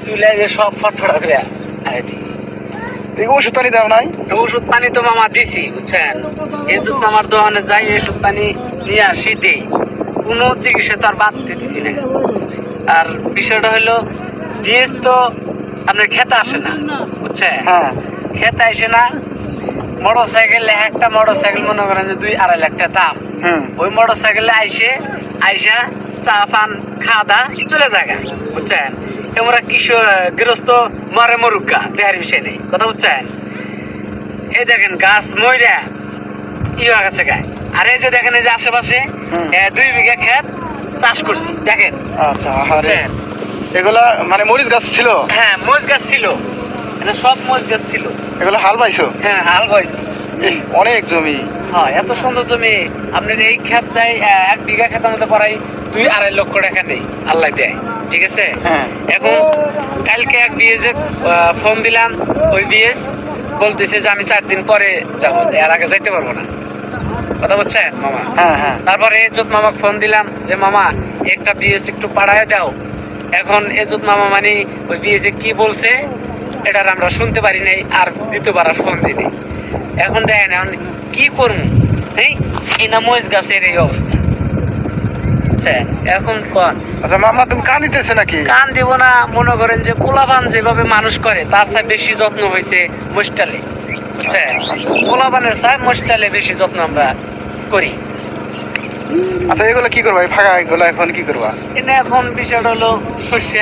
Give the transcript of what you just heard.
তুলে যে সব ফটফটা করে আয় দিছি। ওষুধ পানি দাও নাই? ওষুধ পানি তো মামা দিছি বুঝছেন, এই জন্য আমার দোকানে যাই ওষুধ পানি নিয়ে আসি দেই, কোনো চিকিৎসা তো আর বাদ দিতেছি না। আর বিষয়টা হলো ডিএস তো আপনার খেতে আসে না বুঝছেন, হ্যাঁ খেতে আসে না। মোটর সাইকেলে একটা মোটর সাইকেল মনে করেন যে 2-2.5 লাখ টাকা দাম। ওই মোটর সাইকেলে আইসা চা পান খাওয়া দা চলে যায় বুঝছেন। আমরা কিশোর গৃহস্থ মারে মরুকা দেহার বিষয় নেই, কথা বুঝছেন। এই দেখেন গাছ মইরা হয়ে গেছে গায়ে। আর এই যে দেখেন এই যে আশেপাশে 2 বিঘা ক্ষেত চাষ করছি দেখেন। আচ্ছা, এগুলা মানে মরিচ গাছ ছিল? হ্যাঁ মরিচ গাছ ছিল, এটা সব মরিচ গাছ ছিল। এগুলো হাল বাইছো? হ্যাঁ হাল বাইছি। অনেক জমি। হ্যাঁ এত সুন্দর জমি। আপনার এই ক্ষেতটাই 1 বিঘা ক্ষেতের মধ্যে প্রায় 2-2.5 লক্ষ টাকা নেই আল্লাহ দেয়, ঠিক আছে। এখন কালকে এক বিএসে ফোন দিলাম, ওই বিএস বলতেছে যে আমি 4 দিন পরে যাবো, এর আগে যাইতে পারবো না, কথা বলছেন মামা। তারপরে এজত মামাকে ফোন দিলাম যে মামা একটা বিএস একটু পাঠায় দাও। এখন এজত মামা মানে ওই বিএসে কি বলছে এটা আমরা শুনতে পারি নাই, আর দ্বিতীয়বার ফোন দিই। এখন দেখেন এখন কি করবো, হ্যাঁ এই না মরিচ গাছের এই অবস্থা বুঝছেন। এখন কোন আচ্ছা মামা তুমি কান দিতেছে নাকি? কান দিব না, মনে করেন যে পোলাপান যেভাবে মানুষ করে তার চাই বেশি যত্ন হয়েছে মোস্টালে বুঝছেন। পোলাপানের চাই মোস্টালে বেশি যত্ন আমরা করি। আচ্ছা এগুলো কি করবা, এই ফাঁকা এগুলো এখন কি করবা? এটা এখন বিষয়টা হলো সর্ষে